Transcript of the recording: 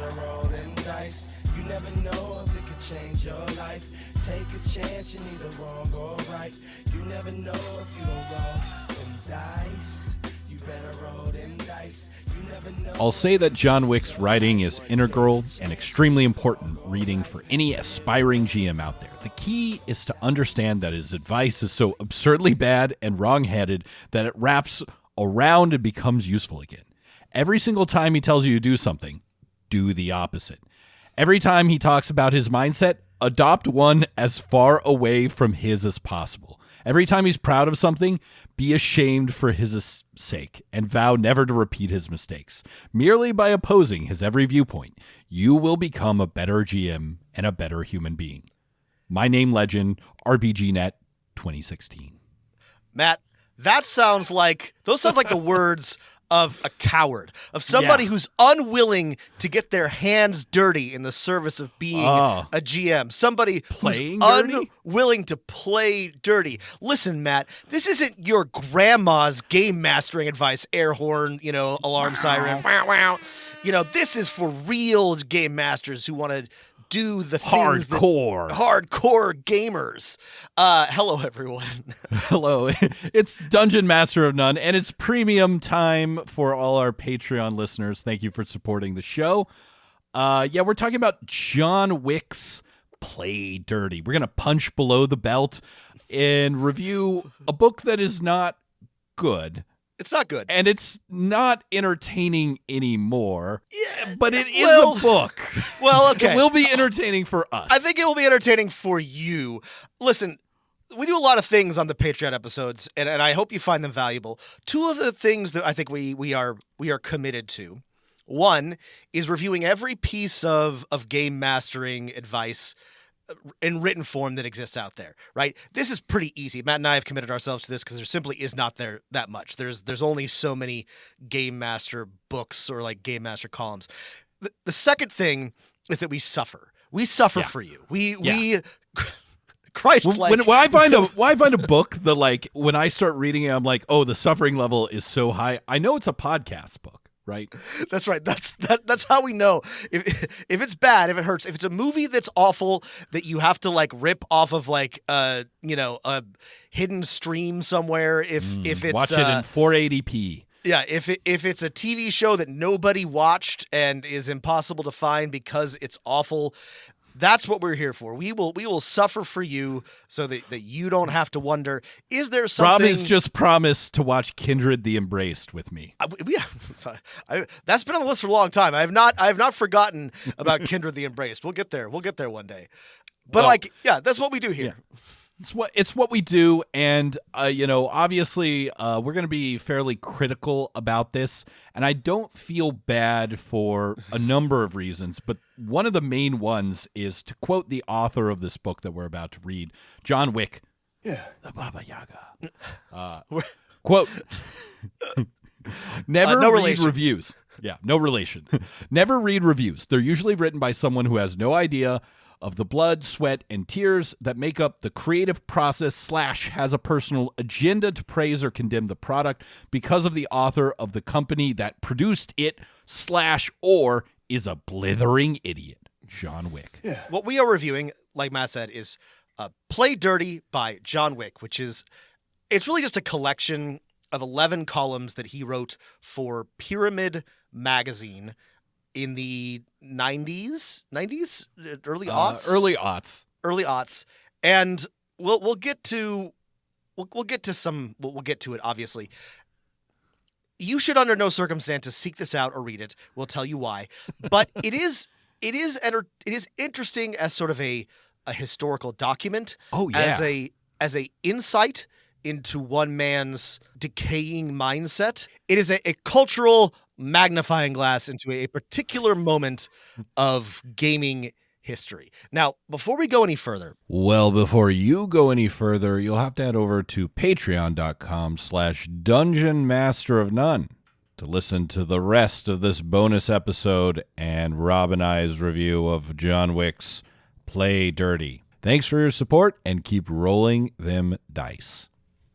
better roll them dice. You never know if it could change your life. Take a chance, you're neither wrong or right. You never know if you don't roll them dice. You better roll them dice. You never know. I'll say that John Wick's writing is integral and extremely important reading for any aspiring GM out there. The key is to understand that his advice is so absurdly bad and wrong-headed that it wraps around and becomes useful again. Every single time he tells you to do something, do the opposite. Every time he talks about his mindset, adopt one as far away from his as possible. Every time he's proud of something, be ashamed for his sake and vow never to repeat his mistakes. Merely by opposing his every viewpoint, you will become a better GM and a better human being. My name legend, RBGNet 2016. Matt, those sounds like the words of a coward, of somebody who's unwilling to get their hands dirty in the service of being a GM, somebody Playing who's dirty? unwilling to play dirty. Listen, Matt, this isn't your grandma's game mastering advice, air horn, alarm siren. Wow. This is for real game masters who want to do the things hardcore gamers. Hello, everyone. Hello. It's Dungeon Master of None, and it's premium time for all our Patreon listeners. Thank you for supporting the show. We're talking about John Wick's Play Dirty. We're going to punch below the belt and review a book that is not good. It's not good. And it's not entertaining anymore. Yeah, but it is a book. Well, okay. It will be entertaining for us. I think it will be entertaining for you. Listen, we do a lot of things on the Patreon episodes, and I hope you find them valuable. Two of the things that I think we are committed to. One is reviewing every piece of game mastering advice in written form that exists out there, right? This is pretty easy. Matt and I have committed ourselves to this because there simply is not there that much. There's only so many game master books or like game master columns. The second thing is that we suffer. We suffer for you. We Christ, when I find a book that, like, when I start reading it, I'm like, oh, the suffering level is so high. I know it's a podcast book. Right. That's right. That's how we know if it's bad, if it hurts, if it's a movie that's awful that you have to like rip off of like a hidden stream somewhere. If it's watch it in 480p. Yeah, if it's a TV show that nobody watched and is impossible to find because it's awful. That's what we're here for. We will suffer for you so that you don't have to wonder, is there something... Rob has just promised to watch Kindred the Embraced with me. That's been on the list for a long time. I have not forgotten about Kindred the Embraced. We'll get there. We'll get there one day. But that's what we do here. Yeah. It's what we do, and obviously we're going to be fairly critical about this, and I don't feel bad for a number of reasons, but one of the main ones is to quote the author of this book that we're about to read, John Wick, the Baba Yaga. Quote, never no read relation. reviews. Yeah, no relation. Never read reviews. They're usually written by someone who has no idea of the blood, sweat, and tears that make up the creative process / has a personal agenda to praise or condemn the product because of the author of the company that produced it / or is a blithering idiot. John Wick. Yeah. What we are reviewing, like Matt said, is Play Dirty by John Wick, it's really just a collection of 11 columns that he wrote for Pyramid Magazine in the 90s, early aughts, early aughts, and we'll get to it. Obviously, you should under no circumstances seek this out or read it. We'll tell you why, but it is interesting as sort of a historical document. Oh yeah, as a insight into one man's decaying mindset. It is a cultural magnifying glass into a particular moment of gaming history. Now, before we go any further... Well, before you go any further, you'll have to head over to patreon.com/Dungeon Master of None to listen to the rest of this bonus episode and Rob and I's review of John Wick's Play Dirty. Thanks for your support and keep rolling them dice.